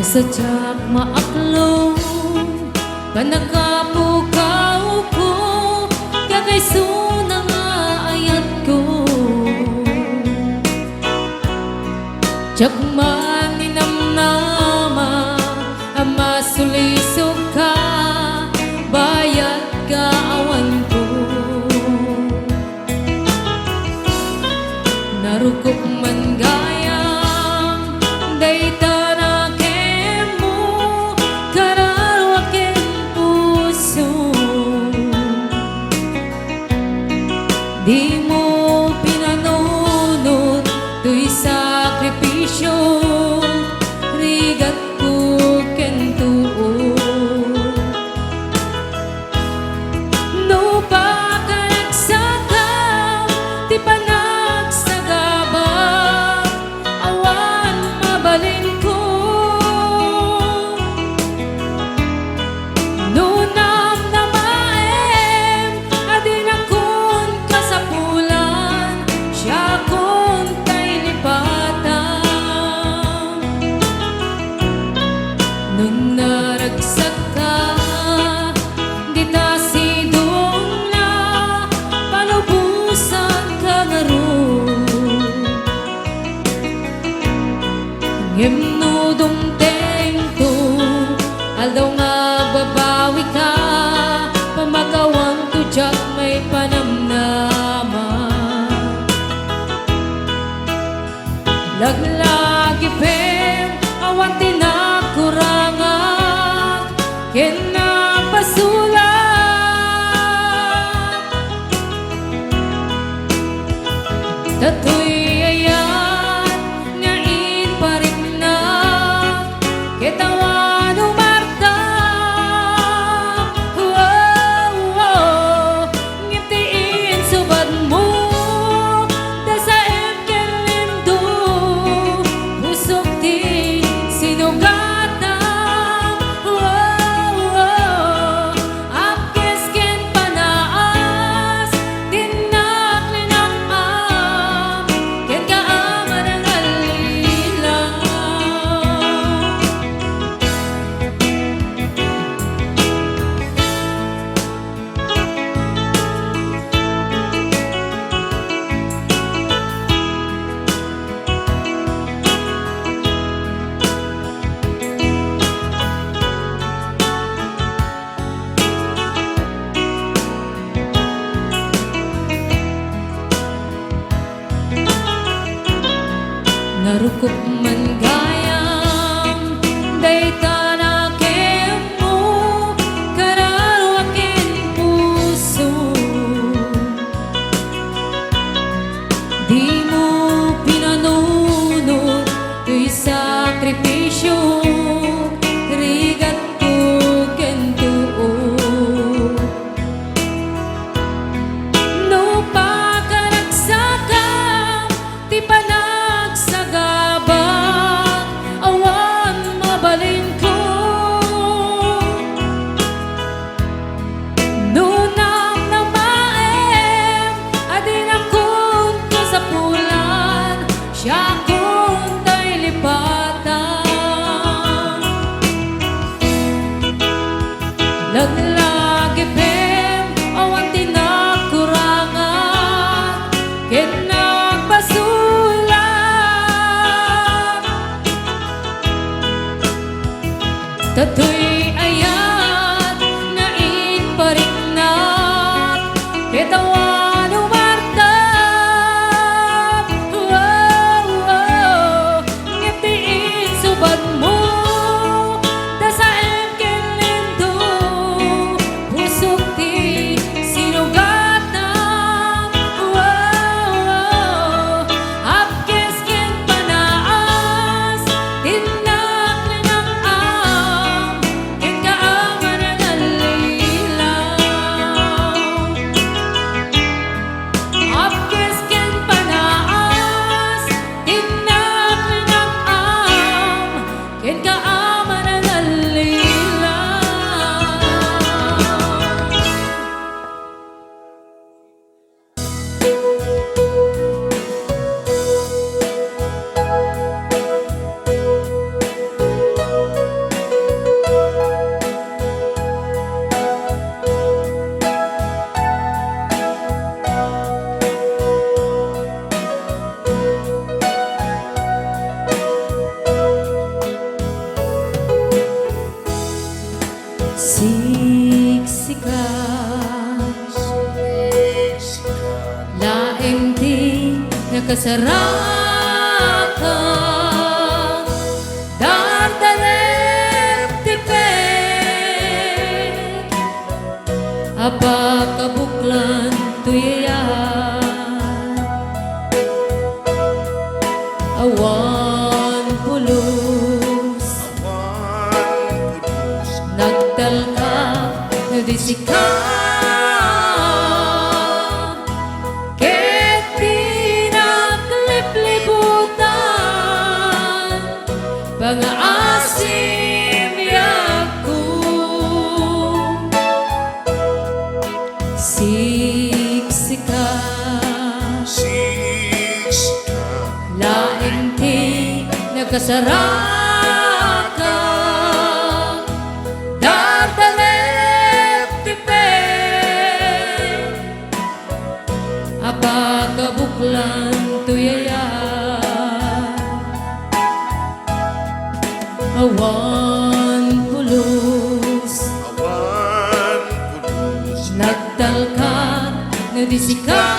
Sadyak maaklong panakapukaw ko kagay sunang ayat ko jak man ninamnama ama sulisok ka bayat ka awan ko narukop man gayang dayta di mo pinanunod to'y sakripisyo rigat ko kentuo no pa ka nagsakam di pa nagsagaba awan mabalin ko no nam na maem adin ako siya kung ta'y lipatan nung naragsak ka di ta sidong na palubusan ka nga ron ngimnudong tengto aldaw nga babawi ka pamagawang tudyak may panamnama laglagi pem awan tinakurangan kinapasulat tatoy ayat ngain parik na kitawan umarta ngiptiin subad mo narukop man gayang dayta na kemo kararwakin puso di mo pinanunod to'y sakripisyo rigat ko kentuo no pa ka nagsakam di pa nagsagaba nakasarakan dardarep tipe apa kabuklan tuyayan awan pulus nagtalka nadisikan pang-asim yaku siksika laing ti nakasarakan dardarep tipe apa kabuklan tuyayan awan pulus nagtalkan nadisikan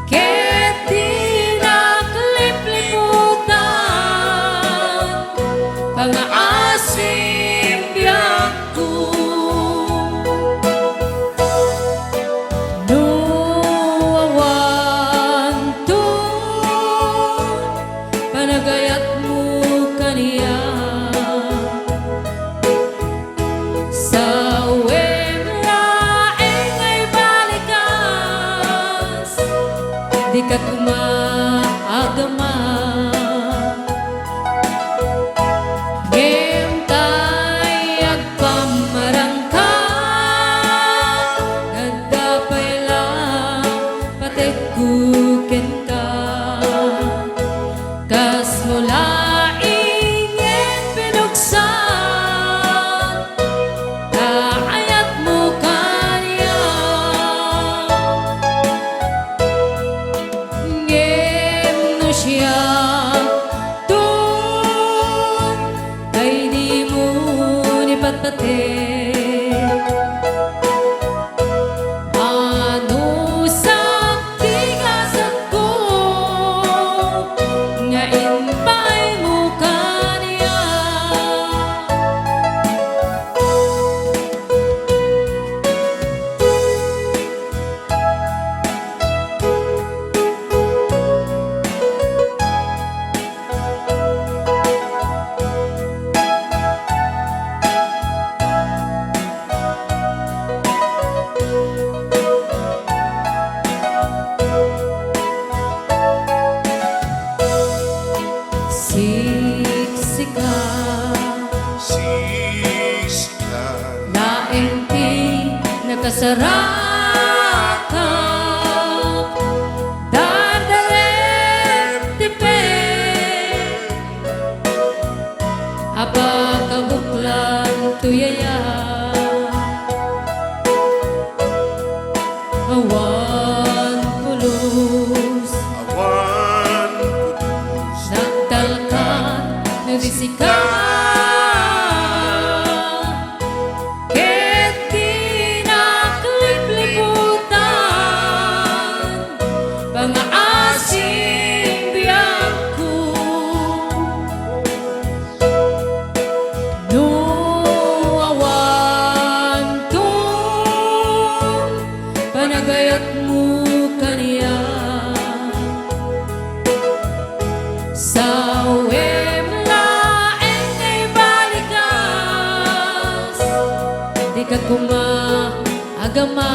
ket di nakalipliputan pang-asim biyangku no awan tu panagayat mo kaniya sa uwem laeng ay balikas di ka kumaagama ngem tay agpamarangka nagdapay lang patekkuken ka kas mula ingin pinuksan kaayat mo kanya ngem no siya tun kay di mo nipatatek ano sa tigasat ko nga impay mo kaniya siksika laeng ti nakasarakan dardarep tipe apa kabuklan tuyayan awan pulus nagtalkan nadisikan ket di nakalipliputan pang-asim biyangku no awan tun panagayat mo kaniya sa uwem laeng ay balikas di ka kumaagama